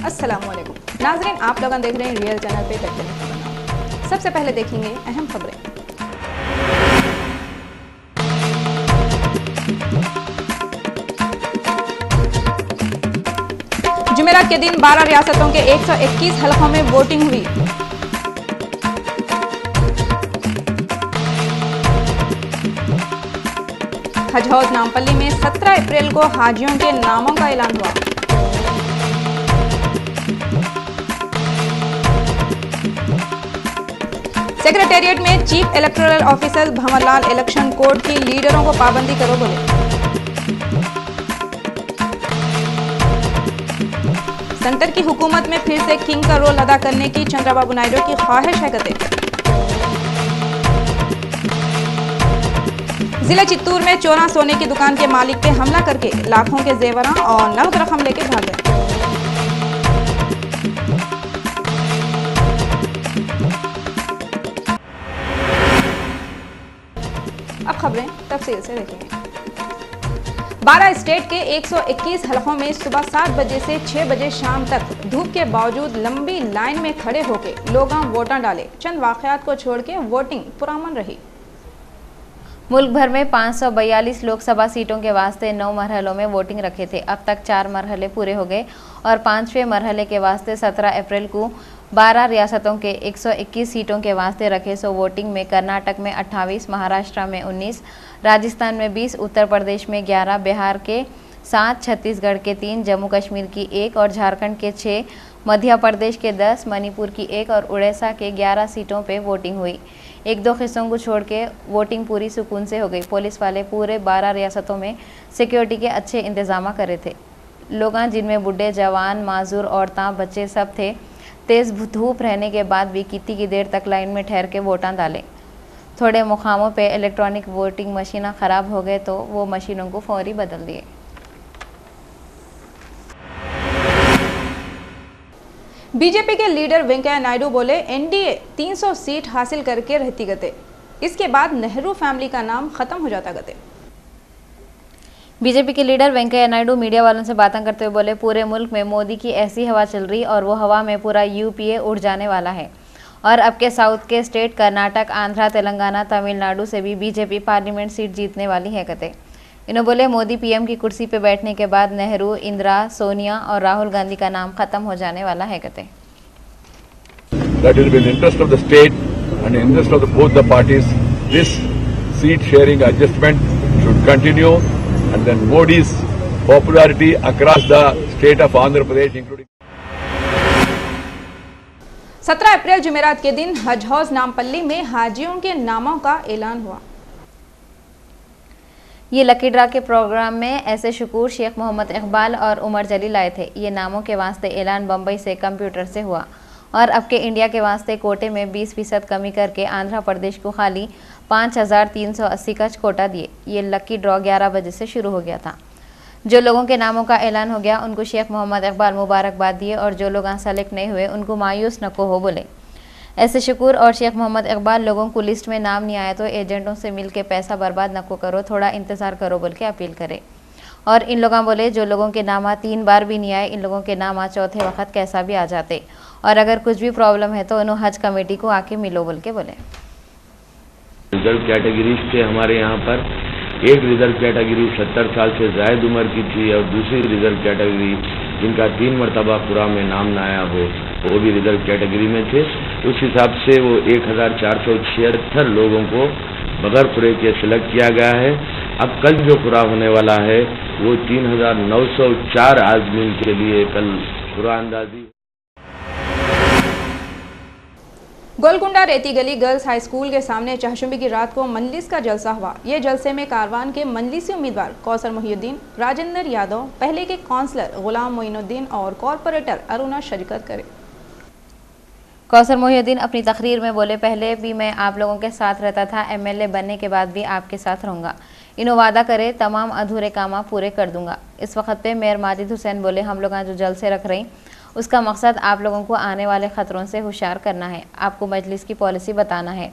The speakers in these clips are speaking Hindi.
अस्सलामुअलैकुम नाज़रीन, आप लोग देख रहे हैं रियल चैनल पे खबर। सबसे पहले देखेंगे अहम खबरें। जुमेरात के दिन 12 रियासतों के 121 हलकों में वोटिंग हुई। हज हाउस नामपल्ली में 17 अप्रैल को हाजियों के नामों का ऐलान हुआ। सेक्रेटेरिएट में chief electoral officer Bhanwarlal election code की लीडरों को पाबंदी करो बोले। सेंटर की हुकूमत में फिर से किंग का रोल अदा करने की चंद्रबाबू नायडू की ख्वाहिश है कहते। जिला चित्तूर में चोरा सोने की दुकान के मालिक पे हमला करके लाखों के जेवरां और नगद रकम लेके भाग गए। अब खबरें तफसील से देखेंगे। 12 स्टेट के 121 हलकों में सुबह 7 बजे से 6 बजे शाम तक धूप के बावजूद लंबी लाइन में खड़े होकर लोगों वोटां डाले। चंद वाकयात को छोड़ के वोटिंग पुरअमन रही। मुल्क भर में 542 लोकसभा सीटों के वास्ते 9 मरहलों में वोटिंग रखे थे। अब तक 4 मरहले पूरे हो गए और 5वें मरहले के वास्ते 17 अप्रैल को 12 रियासतों के 121 सीटों के वास्ते रखे। सो वोटिंग में कर्नाटक में 28, महाराष्ट्र में 19, राजस्थान में 20, उत्तर प्रदेश में 11, बिहार के 7, छत्तीसगढ़ के 3, जम्मू कश्मीर की 1 और झारखंड के 6, मध्य प्रदेश के 10, मणिपुर की 1 और उड़ीसा के 11 सीटों पे वोटिंग हुई। 1-2 हिस्सों को छोड़ के वोटिंग पूरी सुकून से हो गई। पुलिस वाले पूरे 12 रियासतों में सिक्योरिटी के अच्छे इंतजाम करे थे। लोग जिनमें बुढ़े, जवान, माजूर, औरतें, बच्चे सब थे, तेज़ धूप रहने के बाद भी कितनी की देर तक लाइन में ठहर के वोटां डाले। थोड़े मुकामों पे इलेक्ट्रॉनिक वोटिंग मशीनें ख़राब हो गए तो वो मशीनों को फौरी बदल दिए। बीजेपी के लीडर वेंकैया नायडू बोले एनडीए 300 सीट हासिल करके रहती गते, इसके बाद नेहरू फैमिली का नाम खत्म हो जाता गते। बीजेपी के लीडर वेंकैया नायडू मीडिया वालों से बातें करते हुए बोले पूरे मुल्क में मोदी की ऐसी हवा चल रही और वो हवा में पूरा यूपीए उड़ जाने वाला है और अब के साउथ के स्टेट कर्नाटक, आंध्रा, तेलंगाना, तमिलनाडु से भी बीजेपी पार्लियामेंट सीट जीतने वाली है कहते। इन्होंने बोले मोदी पीएम की कुर्सी पे बैठने के बाद नेहरू, इंदिरा, सोनिया और राहुल गांधी का नाम खत्म हो जाने वाला है कहते। That will be in the interest of the state and in the interest of both the parties. This seat sharing adjustment should continue and then Modi's popularity across the state of Andhra Pradesh including 17 अप्रैल जुमेरात के दिन हज हाउस नामपल्ली में हाजियों के नामों का ऐलान हुआ। ये लकी ड्रा के प्रोग्राम में ऐसे शकूर, शेख मोहम्मद इकबाल और उमर जलील आए थे। ये नामों के वास्ते ऐलान बम्बई से कंप्यूटर से हुआ और अब के इंडिया के वास्ते कोटे में 20% कमी करके आंध्र प्रदेश को खाली 5380 का कोटा दिए। ये लकी ड्रॉ 11 बजे से शुरू हो गया था। जो लोगों के नामों का ऐलान हो गया उनको शेख मोहम्मद इकबाल मुबारकबाद दिए और जो लोग सेलेक्ट नहीं हुए उनको मायूस न को हो बोले। ऐसे शकूर और शेख मोहम्मद इकबाल लोगों को लिस्ट में नाम नहीं आया तो एजेंटों से मिल के पैसा बर्बाद न को करो, थोड़ा इंतज़ार करो बोल के अपील करे। और इन लोगों बोले जो लोगों के नाम 3 बार भी नहीं आए इन लोगों के नाम चौथे वक्त कैसा भी आ जाते और अगर कुछ भी प्रॉब्लम है तो उन्होंने हज कमेटी को आके मिलो बोल के बोले। रिजर्व कैटेगरीज थे हमारे यहाँ पर। एक रिजर्व कैटेगरी 70 साल से ज़ायद उम्र की थी और दूसरी रिजर्व कैटेगरी जिनका 3 मरतबा पूरा में नाम न आया हो वो भी रिजर्व कैटेगरी में थे। उस हिसाब से वो 1476 लोगों को बगैर खुरे के सिलेक्ट किया गया है। अब कल जो खुरा होने वाला है वो 3904 आदमी के लिए कल खुरा अंदाजी। गोलकुंडा रेती गली गर्ल्स हाई स्कूल के सामने चहशुंबी की रात को मजलिस का जलसा हुआ। ये जलसे में कारवान के मजलिसी उम्मीदवार कौसर मोहिउद्दीन, राजेंद्र यादव, पहले के काउंसलर गुलाम मोइनुद्दीन और कॉरपोरेटर अरुणा शिरकत करे। कौसर मोहिउद्दीन अपनी तकरीर में बोले पहले भी मैं आप लोगों के साथ रहता था, एमएलए बनने के बाद भी आपके साथ रहूँगा। इन्हों वादा करे तमाम अधूरे काम पूरे कर दूंगा। इस वक्त पे मेयर माजिद हुसैन बोले हम लोग जो जलसे रख रहे हैं उसका मकसद आप लोगों को आने वाले ख़तरों से होशियार करना है, आपको मजलिस की पॉलिसी बताना है,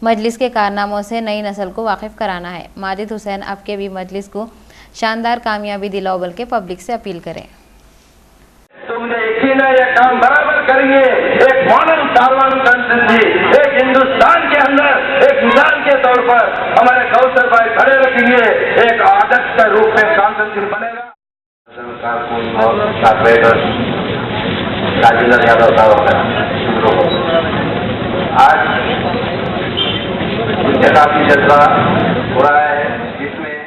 मजलिस के कारनामों से नई नस्ल को वाकिफ़ कराना है। माजिद हुसैन आपके भी मजलिस को शानदार कामयाबी दिलाओ बल्कि पब्लिक से अपील करें। तुमने मोदी ने ये काम बराबर करेंगे। एक मॉडर्न कारवान कॉन्स्टिट्यूंसी, एक हिंदुस्तान के अंदर एक मिसाल के तौर पर हमारे कौशल भाई खड़े रखेंगे, एक आदर्श के रूप में कॉन्स्टिट्यूंसी बनेगा। कारकुन और कारपोरेटर राजेंद्र यादव साहब आज उनके काफी जज्बा हो रहा है, जिसमें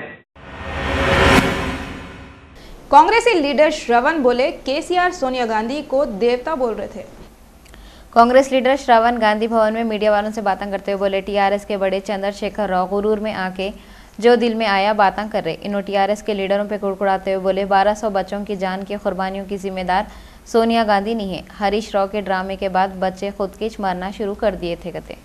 कांग्रेसी लीडर श्रवण बोले केसीआर सोनिया गांधी को देवता बोल रहे थे। कांग्रेस लीडर श्रवण गांधी भवन में मीडिया वालों से बातें करते हुए बोले टीआरएस के बड़े चंद्रशेखर राव गुरूर में आके जो दिल में आया बातें कर रहे। इन्होंने टीआरएस के लीडरों पे कुड़कुड़ाते हुए बोले 1200 बच्चों की जान की कुर्बानियों की जिम्मेदार सोनिया गांधी नहीं है। हरीश राव के ड्रामे के बाद बच्चे खुदकीच मारना शुरू कर दिए थे कहते।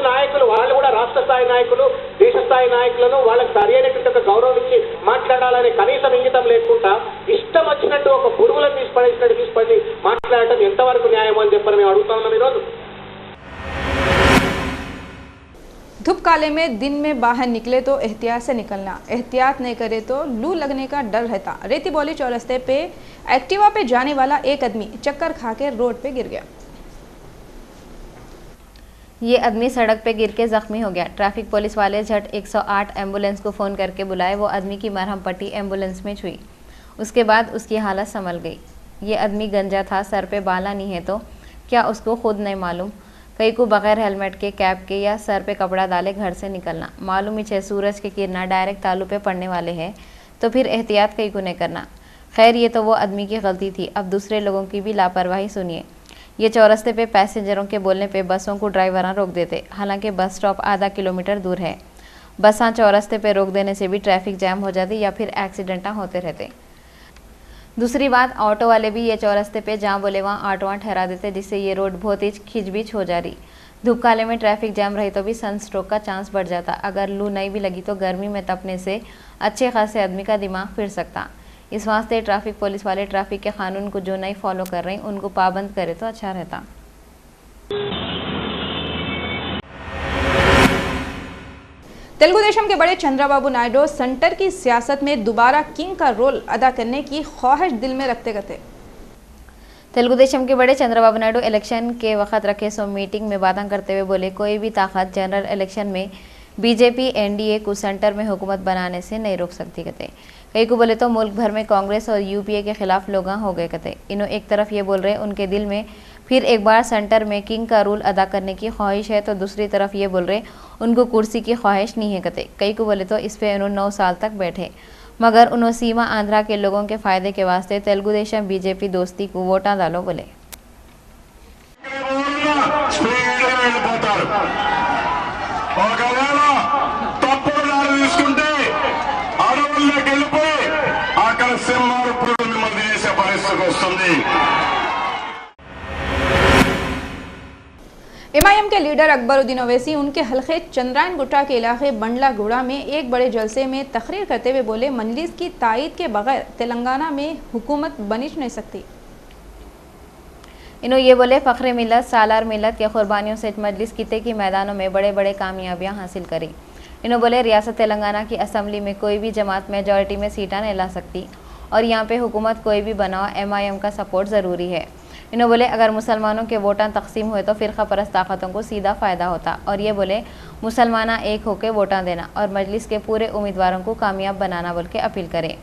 నాయకులు వాళ్ళు కూడా రాష్ట్ర స్థాయి నాయకులు దేశ స్థాయి నాయకులను వాళ్ళకి సరైనటువంటి ఒక గౌరవం ఇచ్చి మాట్లాడాలనే కనీసం ఇంగితం లేకుండా ఇష్టం వచ్చినట్టు ఒక పురుగులను తీసుకొని మాట్లాడటం ఎంతవరకు న్యాయం అని చెప్పని మేము అడుగుతా ఉన్నాం ఈరోజు। धूप काले में दिन में बाहर निकले तो एहतियात से निकलना, एहतियात नहीं करे तो लू लगने का डर रहता। रेती बौली चौरस्ते पे एक्टिवा पे जाने वाला एक आदमी चक्कर खा के रोड पे गिर गया। ये आदमी सड़क पे गिर के जख्मी हो गया। ट्रैफिक पुलिस वाले झट 108 एम्बुलेंस को फ़ोन करके बुलाए। वो आदमी की मरहम पट्टी एम्बुलेंस में छुई, उसके बाद उसकी हालत संभल गई। ये आदमी गंजा था, सर पे बाला नहीं है तो क्या उसको खुद नहीं मालूम। कई को बगैर हेलमेट के, कैप के या सर पे कपड़ा डाले घर से निकलना। मालूम ही है सूरज के किरणा डायरेक्ट तालू पे पड़ने वाले हैं तो फिर एहतियात कई को नहीं करना। खैर ये तो वो आदमी की गलती थी, अब दूसरे लोगों की भी लापरवाही सुनिए। ये चौरस्ते पे पैसेंजरों के बोलने पे बसों को ड्राइवरां रोक देते, हालांकि बस स्टॉप आधा किलोमीटर दूर है। बसां चौरस्ते पे रोक देने से भी ट्रैफिक जैम हो जाती या फिर एक्सीडेंट होते रहते। दूसरी बात, ऑटो वाले भी ये चौरस्ते पे जहाँ बोले वहाँ ऑटोआं ठहरा देते, जिससे ये रोड बहुत ही खिंचबिच हो जा रही। धूप काले में ट्रैफिक जैम रही तो भी सनस्ट्रोक का चांस बढ़ जाता। अगर लू नहीं भी लगी तो गर्मी में तपने से अच्छे खासे आदमी का दिमाग फिर सकता। इस वास्ते ट्रैफिक पुलिस वाले ट्रैफिक के कानून को जो नहीं फॉलो कर रहे उनको पाबंद करे तो अच्छा रहता। तेलुगु देशम के बड़े चंद्रबाबू नायडू सेंटर की सियासत में दोबारा किंग का रोल अदा करने की ख्वाहिश दिल में रखते थे। तेलुगु देशम के बड़े चंद्रबाबू नायडू इलेक्शन के वक्त रखे सो मीटिंग में बातें करते हुए बोले कोई भी ताकत जनरल इलेक्शन में बीजेपी एनडीए को सेंटर में हुकूमत बनाने से नहीं रोक सकती कहते। कई को बोले तो मुल्क भर में कांग्रेस और यूपीए के खिलाफ लोग हो गए कहते। इन्हों एक तरफ ये बोल रहे उनके दिल में फिर एक बार सेंटर में किंग का रूल अदा करने की ख्वाहिश है, तो दूसरी तरफ ये बोल रहे उनको कुर्सी की ख्वाहिश नहीं है कहते। कई को बोले तो इस पे उन्होंने 9 साल तक बैठे, मगर उन्होंने सीमा आंध्रा के लोगों के फायदे के वास्ते तेलुगु देशम बीजेपी दोस्ती को वोटा डालो बोले। एमआईएम के लीडर अकबरुद्दीन ओवैसी उनके हल्के चंद्रायन गुट्टा के इलाके बंडलागुड़ा में एक बड़े जलसे में तकरीर करते हुए बोले मजलिस की तायीद के बगैर तेलंगाना में हुकूमत बनी नहीं सकती। इन्हों ये बोले फ़ख्र मिलत सालार मिलत के कुर्बानियों से मजलिस किते की मैदानों में बड़े बड़े कामयाबियां हासिल करी। इन्हों बोले रियासत तेलंगाना की असम्बली में कोई भी जमात मेजॉरिटी में सीटा नहीं ला सकती और यहाँ पे हुकूमत कोई भी बनाओ एमआईएम का सपोर्ट ज़रूरी है। इन्हों बोले अगर मुसलमानों के वोटां तकसीम हुए तो फ़िरका परस्त ताकतों को सीधा फ़ायदा होता और ये बोले मुसलमाना एक होकर वोटां देना और मजलिस के पूरे उम्मीदवारों को कामयाब बनाना बोल के अपील करें।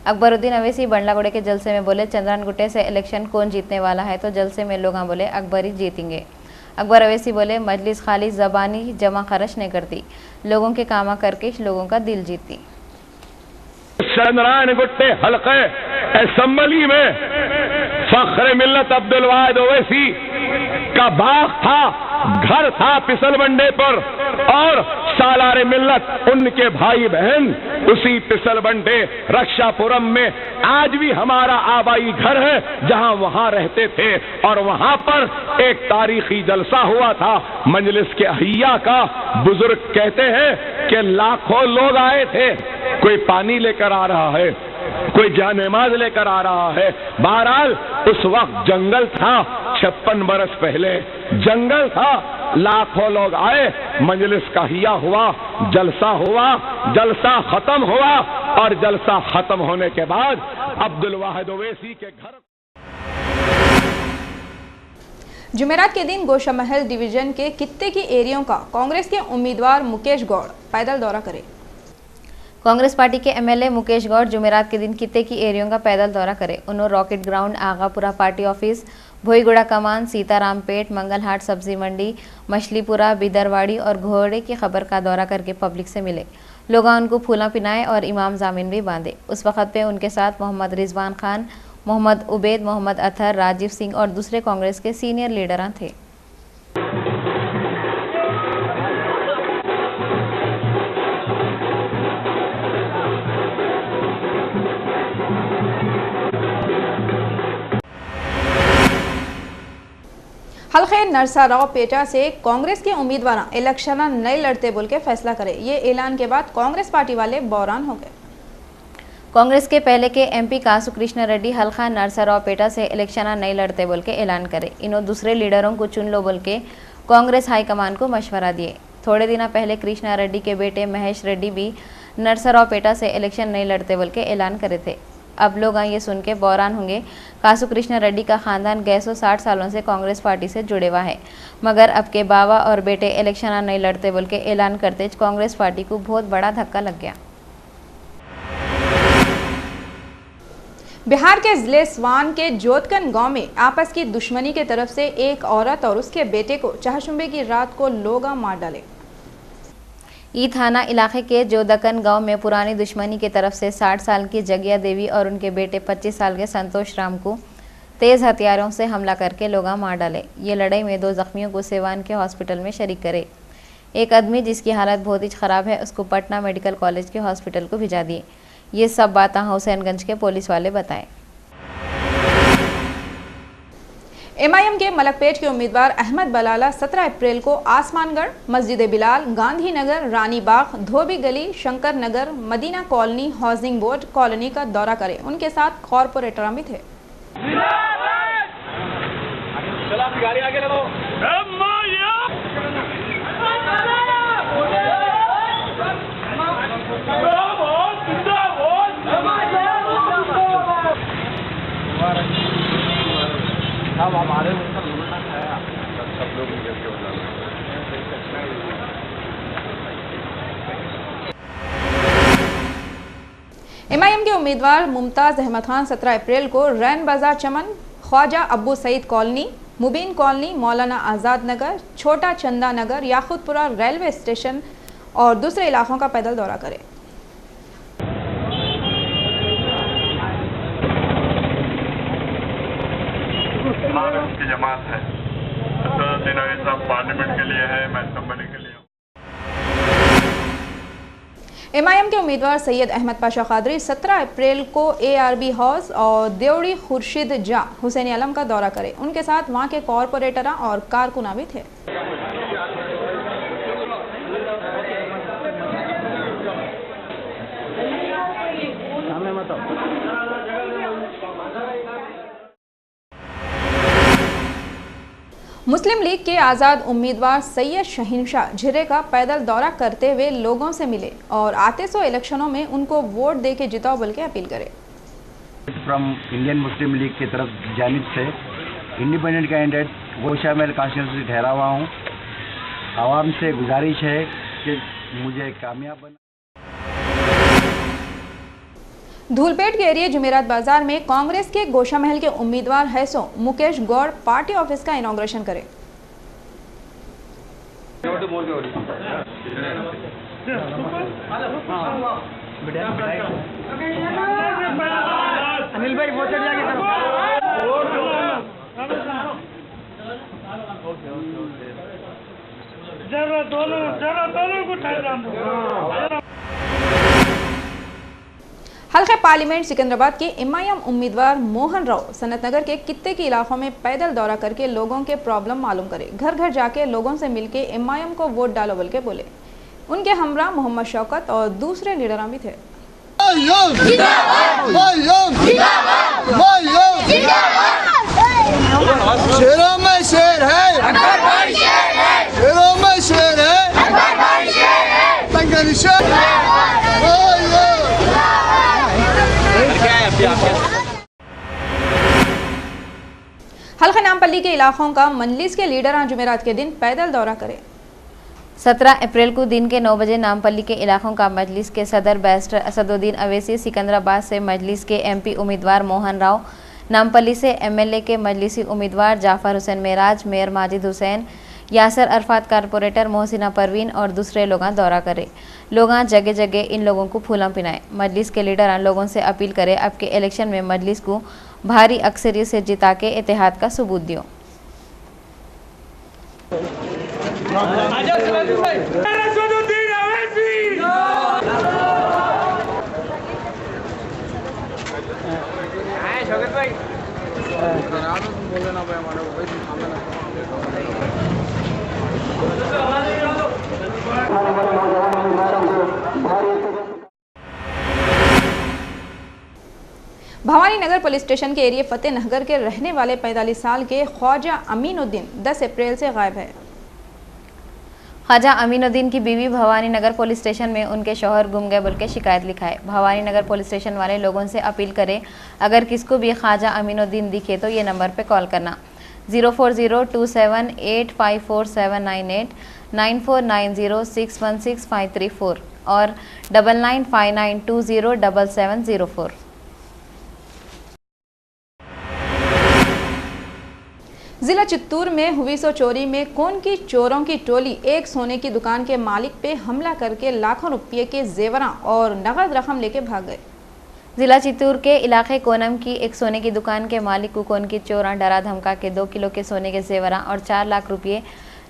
अकबरुद्दीन ओवैसी बंडलागुड़े के जलसे में बोले चंद्रायन गुट्टे से इलेक्शन कौन जीतने वाला है, तो जलसे में लोग बोले अकबर ही जीतेंगे। अकबर ओवैसी बोले मजलिस खाली ज़बानी जमा खर्च नहीं करती, लोगों के कामा करके लोगों का दिल जीतती। चंद्रायन गुट्टे हल्के असेंबली में फख्र मिल्लत अब्दुल वाहिद ओवैसी का बाग था, घर था फिसल बंडे पर और सालार मिल्लत उनके भाई बहन उसी फिसल बंडे रक्षापुरम में आज भी हमारा आबाई घर है जहां वहां रहते थे और वहां पर एक तारीखी जलसा हुआ था मजलिस के अहिया का। बुजुर्ग कहते हैं कि लाखों लोग आए थे, कोई पानी लेकर आ रहा है, कोई जानेमाज लेकर आ रहा है। बहरहाल उस वक्त जंगल था, 56 बरस पहले जंगल था, लाखों लोग आए, मजलिस का हिया हुआ, जलसा खत्म हुआ और जलसा खत्म होने के बाद अब्दुल वाहिद ओवैसी के घर जुमेरात के दिन गोशामहल डिवीजन के कित्ते की एरियो का कांग्रेस के उम्मीदवार मुकेश गौड़ पैदल दौरा करे। कांग्रेस पार्टी के एमएलए मुकेश गौड़ जुमेरात के दिन कित्ते की एरियो का पैदल दौरा करे। उन्होंने rocket ground, Agapura party office, Bhoiguda Kaman, Sitarampet, Mangalhat सब्जी मंडी, मछलीपुरा, बिदरवाड़ी और घोड़े की खबर का दौरा करके पब्लिक से मिले। लोग उनको फूला पिनाए और इमाम जामिन भी बांधे। उस वक्त पे उनके साथ मोहम्मद रिजवान खान, मोहम्मद उबैद, मोहम्मद अतहर, राजीव सिंह और दूसरे कांग्रेस के सीनियर लीडर थे। हल्के नरसाराव पेटा से कांग्रेस के उम्मीदवार इलेक्शन नहीं लड़ते बोल के फैसला करे। ये ऐलान के बाद कांग्रेस पार्टी वाले बौरान हो गए। कांग्रेस के पहले के एमपी कासु कृष्णा रेड्डी हल्का नरसाराव पेटा से इलेक्शन नहीं लड़ते बोल के ऐलान करे। इन्होंने दूसरे लीडरों को चुन लो बोल के कांग्रेस हाईकमान को मशवरा दिए। थोड़े दिन पहले कृष्णा रेड्डी के बेटे महेश रेड्डी भी नरसाराव पेटा से इलेक्शन नहीं लड़ते बोल के ऐलान करे थे। अब लोग ये सुन के बौरान होंगे। कासु कृष्णा रेड्डी का खानदान 60 सालों से कांग्रेस पार्टी से जुड़े हुआ है, मगर अब के बाबा और बेटे इलेक्शन नहीं लड़ते बोल के ऐलान करते कांग्रेस पार्टी को बहुत बड़ा धक्का लग गया। बिहार के जिले स्वान के जोतकन गांव में आपस की दुश्मनी के तरफ से एक औरत और उसके बेटे को चहचुम्बे की रात को लोग मार डाले। ई थाना इलाके के जोदकन गांव में पुरानी दुश्मनी की तरफ से 60 साल की जगिया देवी और उनके बेटे 25 साल के संतोष राम को तेज हथियारों से हमला करके लोग मार डाले। ये लड़ाई में 2 जख्मियों को सिवान के हॉस्पिटल में शरीक करे। एक आदमी जिसकी हालत बहुत ही खराब है उसको पटना मेडिकल कॉलेज के हॉस्पिटल को भिजा दिए। ये सब बातें हुसैनगंज के पुलिस वाले बताएं। एमआईएम के मलकपेट के उम्मीदवार अहमद बलाला 17 अप्रैल को आसमानगढ़, मस्जिद बिलाल, गांधी नगर, रानी Bagh, Dhobi Gali, Shankar Nagar, Madina colony, housing board colony का दौरा करें। उनके साथ कॉरपोरेटर भी थे। एमआईएम के उम्मीदवार मुमताज अहमद खान 17 अप्रैल को रैन बाजार चमन, ख्वाजा अब्बू सईद कॉलोनी, मुबीन कॉलोनी, मौलाना आज़ाद नगर, छोटा चंदा नगर, याकूतपुरा रेलवे स्टेशन और दूसरे इलाकों का पैदल दौरा करें। की जमात है सब पार्लियामेंट के लिए है, मैं असेंबली के लिए। एमआईएम के उम्मीदवार सैयद अहमद पाशा कादरी 17 अप्रैल को एआरबी हाउस और देवड़ी खुर्शीद जा हुसैन आलम का दौरा करें। उनके साथ वहां के कॉरपोरेटर और कारकुना भी थे। मुस्लिम लीग के आज़ाद उम्मीदवार सैयद शहीनशाह झिरे का पैदल दौरा करते हुए लोगों से मिले और आते सो इलेक्शनों में उनको वोट दे के जिताओ बोल के अपील करे। फ्रॉम इंडियन मुस्लिम लीग की तरफ जानिब से इंडिपेंडेंट कैंडिडेट गोशामहल कॉन्स्टिट्यूंसी ठहरा हुआ हूँ। आवाम से गुजारिश है कि मुझे कामयाब बना। धूलपेट के एरिया जुमेरात बाजार में कांग्रेस के गोशामहल के उम्मीदवार हैसो मुकेश गौड़ पार्टी ऑफिस का इनॉग्रेशन करे। अनिल भाई वो चढ़ जाएगी जरा दोनों को ठहरा। हल्के पार्लियामेंट सिकंदराबाद के एमआईएम उम्मीदवार मोहन राव सनतनगर के कित्ते के इलाकों में पैदल दौरा करके लोगों के प्रॉब्लम मालूम करे। घर घर जाके लोगों से मिलके एमआईएम को वोट डालो बोल के बोले। उनके हमरा मोहम्मद शौकत और दूसरे लीडर भी थे। शेरों में शेर है, शेरों में शेर है। हल्का नामपल्ली के इलाकों का मजलिस के लीडर आज जुमेरात के दिन पैदल दौरा करे। 17 अप्रैल को दिन के 9 बजे नामपल्ली के इलाकों का मजलिस के सदर बैरिस्टर असदुद्दीन अवैसी, सिकंदराबाद से मजलिस के MP उम्मीदवार मोहन राव, नामपल्ली से MLA के मजलिसी उम्मीदवार जाफर हुसैन मेराज, मेयर माजिद हुसैन, यासर अरफात, कारपोरेटर मोहसिना परवीन और दूसरे लोग दौरा करे। लोग जगह जगह इन लोगों को फूला पिनाए। मजलिस के लीडर लोगों से अपील करे अब के इलेक्शन में मजलिस को भारी अक्सरियत से जिता के इत्तेहाद का सबूत दियो। भवानी नगर पुलिस स्टेशन के एरिया फतेह नगर के रहने वाले 45 साल के ख्वाजा अमीनुद्दीन 10 अप्रैल से गायब है। ख्वाजा अमीनुद्दीन की बीवी भवानी नगर पुलिस स्टेशन में उनके शौहर गुम गए बोल के शिकायत लिखाए। भवानी नगर पुलिस स्टेशन वाले लोगों से अपील करें अगर किसको भी ख्वाजा अमीनुद्दीन दिखे तो ये नंबर पे कॉल करना 04027854798, 9490616534 और 9959207704। जिला चित्तूर में हुई चोरी में कौन की चोरों की टोली एक सोने की दुकान के मालिक पे हमला करके लाखों रुपये के जेवरां और नगद रकम लेके भाग गए। जिला चित्तूर के इलाके कोनम की एक सोने की दुकान के मालिक को कौन की चोरा डरा धमका के 2 किलो के सोने के जेवरां और 4 लाख रुपये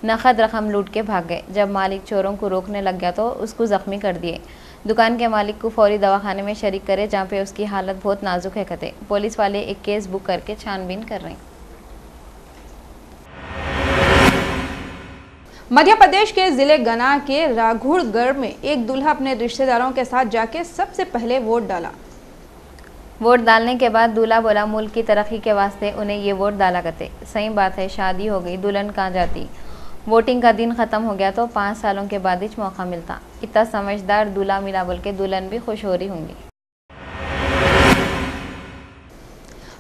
नकद रकम लूट के भाग गए। जब मालिक चोरों को रोकने लग गया तो उसको जख्मी कर दिए। दुकान के मालिक को फौरी दवाखाने में शरीक करे जहाँ पे उसकी हालत बहुत नाजुक है कहते। पुलिस वाले एक केस बुक करके छानबीन कर रहे हैं। मध्य प्रदेश के जिले गना के राघुड़गढ़ में एक दूल्हा अपने रिश्तेदारों के साथ जाके सबसे पहले वोट डाला। वोट डालने के बाद दूल्हा बोला मुल्क की तरक्की के वास्ते उन्हें ये वोट डाला करते। सही बात है, शादी हो गई दुल्हन कहाँ जाती। वोटिंग का दिन ख़त्म हो गया तो 5 सालों के बाद ही मौका मिलता। इतना समझदार दूल्हा मिला बोल के दुल्हन भी खुश हो रही होंगी।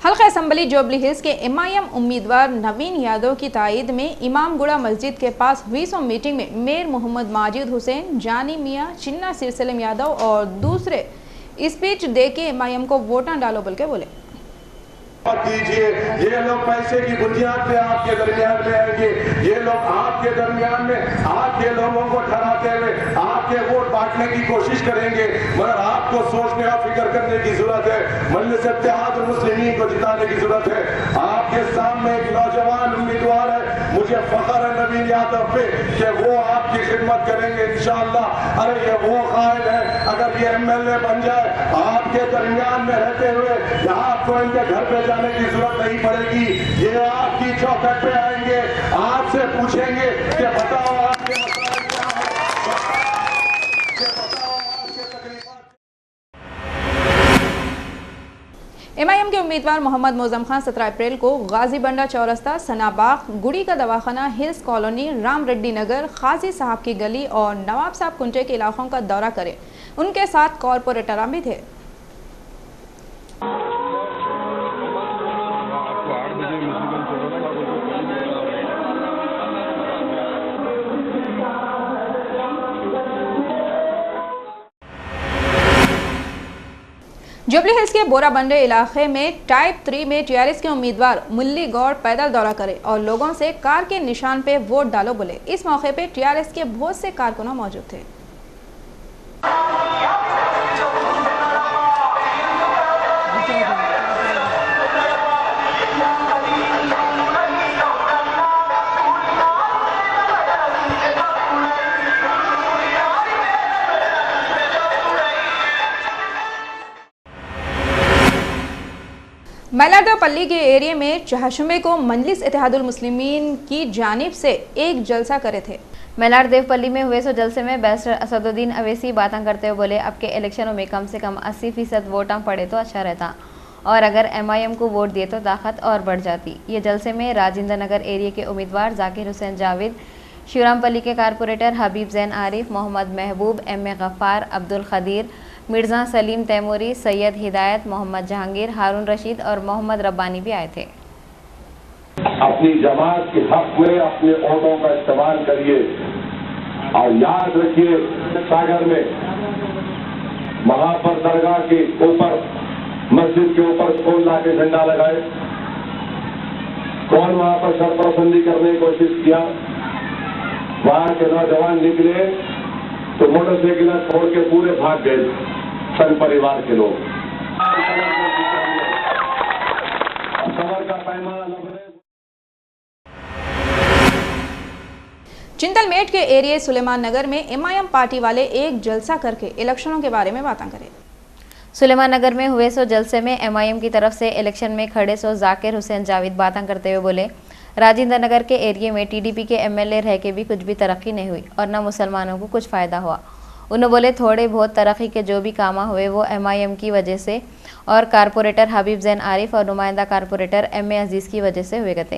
हल्का असम्बली जुबली हिल्स के MIM उम्मीदवार नवीन यादव की तायद में इमामगुड़ा मस्जिद के पास हुई मीटिंग में मेयर मोहम्मद माजिद हुसैन, जानी मियाँ, चिन्ना सिरसलम यादव और दूसरे स्पीच दे के MIM को वोटा डालो बोल के बोले। दीजिए, ये लोग पैसे की बुनियाद पे आपके दरमियान में आएंगे। ये लोग आपके दरमियान में आपके लोगों को ठहराते हुए आपके वोट बांटने की कोशिश करेंगे, मगर आपको सोचने और फिक्र करने की जरूरत है। मजलिस इत्तेहादुल मुस्लिमीन को जिताने की जरूरत है। आपके सामने एक नौजवान उम्मीदवार है, मुझे फख्र है नवीन यादव पे कि वो आपकी खिदमत करेंगे इंशाअल्लाह। अरे ये वो कायल है, अगर ये MLA बन जाए आपके दरमियान में रहते हुए आपको इनके घर पे जाने की जरूरत नहीं पड़ेगी। ये आपकी चौखट पे आएंगे, आपसे पूछेंगे कि बताओ आपके मसाइल क्या हैं, बताओ आपके तकलीफात। MIM के उम्मीदवार मोहम्मद मोजम खान 17 अप्रैल को गाजी बंडा चौरस्ता, सनाबाग, गुड़ी का दवाखाना, हिल्स कॉलोनी, राम रेड्डी नगर, खाजी साहब की गली और नवाब साहब कुंटे के इलाकों का दौरा करें। उनके साथ कॉरपोरेटर भी थे। जुबली हिल्स के बोराबंडे इलाके में टाइप 3 में TRS के उम्मीदवार मुल्ली गौड़ पैदल दौरा करे और लोगों से कार के निशान पे वोट डालो बोले। इस मौके पे TRS के बहुत से कारकुनों मौजूद थे। मैलारदेवपल्ली के एरिया में चहशुमे को मजलिस इत्तेहादुल मुस्लिमीन की जानिब से एक जलसा करे थे। मैलारदेवपल्ली में हुए सो जलसे में बैरिस्टर असदुद्दीन अवैसी बातें करते हुए बोले अब के इलेक्शनों में कम से कम 80% वोटा पड़े तो अच्छा रहता और अगर MIM को वोट दिए तो ताकत और बढ़ जाती। ये जलसे में राजेंद्र नगर एरिया के उम्मीदवार जाकिर हुसैन जावेद, शिवरामपल्ली के कारपोरेटर हबीब जैन आरिफ, मोहम्मद महबूब, MA गफ्फार, अब्दुल खदीर, मिर्ज़ा सलीम तैमूरी, सैयद हिदायत, मोहम्मद जहांगीर, हारून रशीद और मोहम्मद रब्बानी भी आए थे। अपनी जमात के हक में अपने वोटों का इस्तेमाल करिए। और याद रखिए, सागर में महापर दरगाह के ऊपर, मस्जिद के ऊपर कौन लाके झंडा लगाए? कौन वहां पर सरपरसंदी करने की कोशिश किया? वहां के नौजवान निकले तो मोटरसाइकिल छोड़ के पूरे भाग गए संघ परिवार के लोग। सबर का पैमाना लग रहे। चिंतलमेट के एरिया सुलेमान नगर में एमआईएम पार्टी वाले एक जलसा करके इलेक्शनों के बारे में बातें करें। सुलेमान नगर में हुए सो जलसे में एमआईएम की तरफ से इलेक्शन में खड़े सो जाकिर हुसैन जावेद बातें करते हुए बोले, राजेंद्र नगर के एरिया में टीडीपी के एमएलए रह के भी कुछ भी तरक्की नहीं हुई और न मुसलमानों को कुछ फ़ायदा हुआ। उन्होंने बोले थोड़े बहुत तरक्की के जो भी काम हुए वो एमआईएम की वजह से और कारपोरेटर हबीब जैन आरिफ और नुमाइंदा कारपोरेटर एमए अजीज़ की वजह से हुए थे।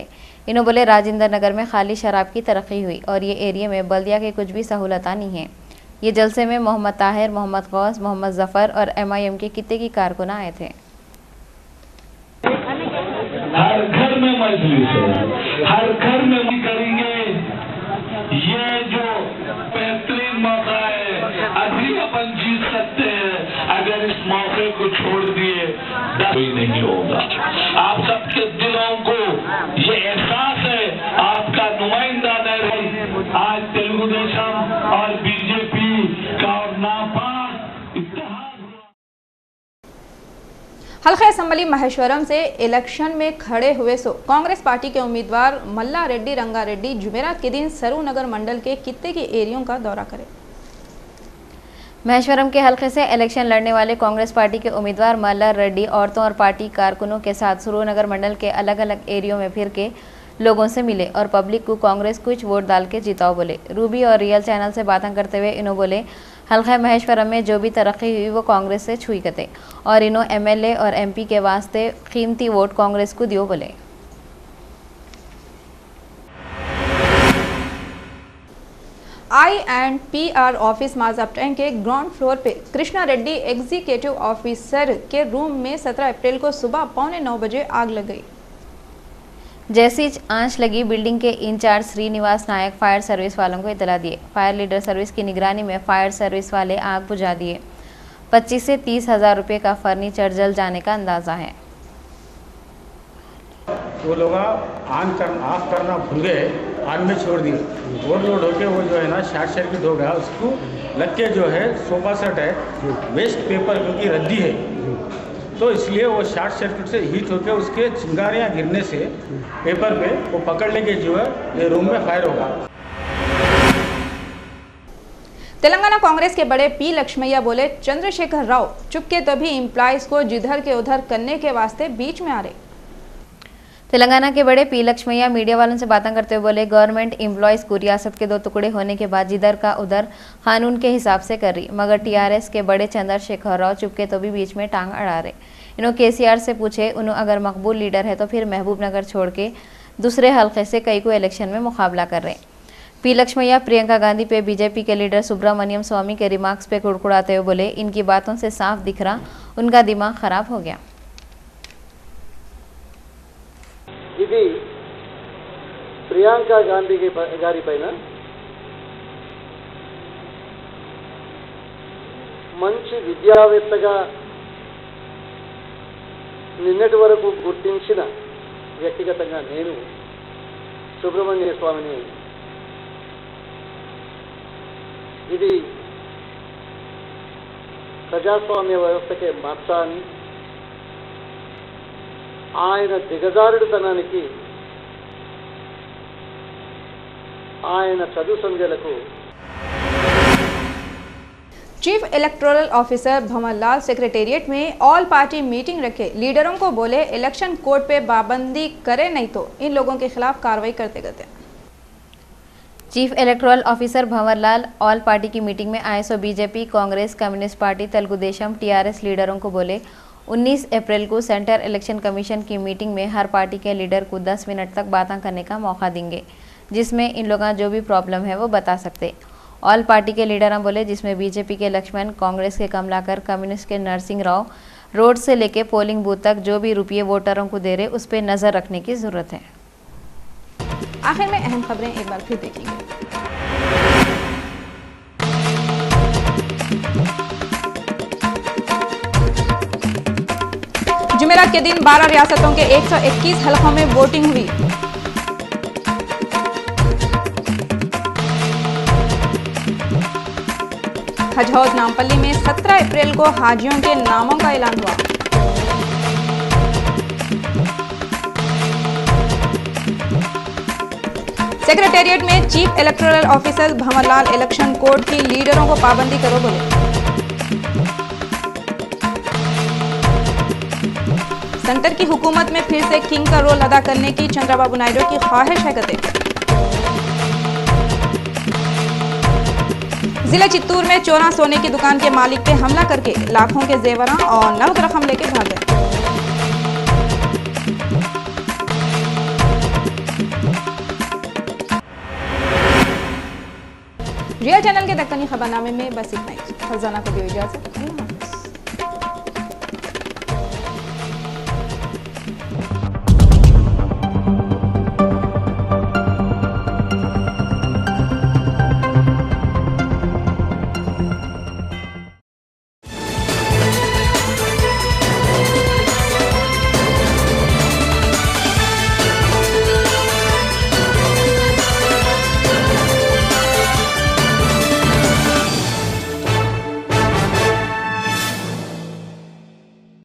इन्होंने बोले राजेंद्र नगर में खाली शराब की तरक्की हुई और ये एरिया में बल्दिया के कुछ भी सहूलता नहीं है। ये जलसे में मोहम्मद ताहिर, मोहम्मद गौस, मोहम्मद जफर और एमआईएम के कितने की कारकुन आए थे। हर घर में मजलिस है, हर घर में भी करेंगे। ये जो बेहतरीन मौका है, अभी अपन जीत सकते हैं। अगर इस मौके को छोड़ दिए कोई नहीं होगा। आप सबके दिलों को ये एहसास है, आपका नुमाइंदा नहीं। आज तेलुगु देशम और बीजेपी का और नापाक इत्तेहाद। हल्का असम्बली महेश्वरम से इलेक्शन में खड़े हुए सो कांग्रेस पार्टी के उम्मीदवार मल्ला रेड्डी रंगारेड्डी जुमेरात के दिन सरू नगर मंडल के कित्ते के एरियों का दौरा करें। महेश्वरम के हल्के से इलेक्शन लड़ने वाले कांग्रेस पार्टी के उम्मीदवार मल्ला रेड्डी औरतों और पार्टी कारकुनों के साथ सुरूनगर मंडल के अलग अलग एरियो में फिर के लोगों से मिले और पब्लिक को कांग्रेस कुछ वोट डाल के जिताओ बोले। रूबी और रियल चैनल से बातें करते हुए इन्हों बोले हल्का महेश्वरम में जो भी तरक्की हुई वो कांग्रेस से छुई कते और इन्हों एमएलए और एमपी के वास्ते कीमती वोट कांग्रेस को दियो बोले। I&PR ऑफिस माजापटन के ग्राउंड फ्लोर पे कृष्णा रेड्डी एग्जीक्यूटिव ऑफिसर के रूम में 17 अप्रैल को सुबह 8:45 बजे आग लग गई। जैसी आंच लगी बिल्डिंग के इंचार्ज श्रीनिवास नायक फायर सर्विस वालों को इतला दिए। फायर लीडर सर्विस की निगरानी में फायर सर्विस वाले आग बुझा दिए। 25 से 30 हज़ार रुपये का फर्नीचर जल जाने का अंदाजा है। वो लोग ऑफ करना भूल गए, आग में छोड़ दिए। ओवरलोड होके वो जो है ना शॉर्ट सर्किट हो गया, उसको लग के जो है सोफा सेट है वेस्ट पेपर क्योंकि रद्दी है तो इसलिए वो शॉर्ट सर्किट से हीट होकर उसके चिंगारियाँ गिरने से पेपर पे वो पकड़ लेके जो है ये रूम में फायर होगा। तेलंगाना कांग्रेस के बड़े पी लक्ष्मैया बोले चंद्रशेखर राव चुपके तभी एम्प्लॉयज को जिधर के उधर करने के वास्ते बीच में आ रहे। तेलंगाना के बड़े पी लक्ष्मैया मीडिया वालों से बातें करते हुए बोले गवर्नमेंट एम्प्लॉयज को रियासत के 2 टुकड़े होने के बाद जिधर का उधर कानून के हिसाब से कर रही, मगर टीआरएस के बड़े चंद्रशेखर राव चुपके तो भी बीच में टांग अड़ा रहे। इन्होंने केसीआर से पूछे उन्होंने अगर मकबूल लीडर है तो फिर महबूब नगर छोड़ के दूसरे हल्के से कई को इलेक्शन में मुकाबला कर रहे। पी लक्ष्मैया प्रियंका गांधी पे बीजेपी के लीडर सुब्रमण्यम स्वामी के रिमार्क्स पे कुड़कुड़ाते हुए बोले इनकी बातों से साफ दिख रहा उनका दिमाग खराब हो गया। ఇది ప్రియాంక గాంధీ గారి పైన మంచి విద్యావేత్తగా నిన్నటి వరకు గుర్తించిన వ్యక్తిగతంగా నేను సుబ్రహ్మణ్య స్వామిని ఇది ప్రజాస్వామ్య వ్యవస్థకే మచ్చ అని ఆయన దిగజారుడుతనానికి ఆయన చదువు సంధ్యలకు chief electoral officer Bhanwarlal secretariat में ऑल पार्टी मीटिंग रखे, लीडरों को बोले इलेक्शन कोड पे पाबंदी करे नहीं तो इन लोगों के खिलाफ कार्रवाई करते करते। Chief electoral officer Bhanwarlal all party की मीटिंग में आए सो BJP, Congress, communist party, Telugu Desam, TRS लीडरों को बोले 19 अप्रैल को सेंट्रल इलेक्शन कमीशन की मीटिंग में हर पार्टी के लीडर को 10 मिनट तक बातें करने का मौका देंगे, जिसमें इन लोगों जो भी प्रॉब्लम है वो बता सकते। ऑल पार्टी के लीडर बोले जिसमें बीजेपी के लक्ष्मण, कांग्रेस के कमलाकर, कम्युनिस्ट के नरसिंह राव रोड से लेके पोलिंग बूथ तक जो भी रुपये वोटरों को दे रहे उस पर नज़र रखने की ज़रूरत है। आखिर में अहम खबरें एक बार फिर देखेंगे। जुमेरात के दिन 12 रियासतों के 121 हलकों में वोटिंग हुई। हज हाउस नामपल्ली में 17 अप्रैल को हाजियों के नामों का ऐलान हुआ। सेक्रेटेरिएट में chief electoral officer Bhanwarlal election code की लीडरों को पाबंदी करो बोले। सेंटर की हुकूमत में फिर से किंग का रोल अदा करने की चंद्रबाबू नायडू की ख्वाहिश है कहते। जिले चित्तूर में चोरा सोने की दुकान के मालिक पे हमला करके लाखों के जेवरां और नकद रकम लेके भाग गए। रियल चैनल के दक्कनी खबरनामे में बस इतना ही। फरजाना को दियो इजाजत।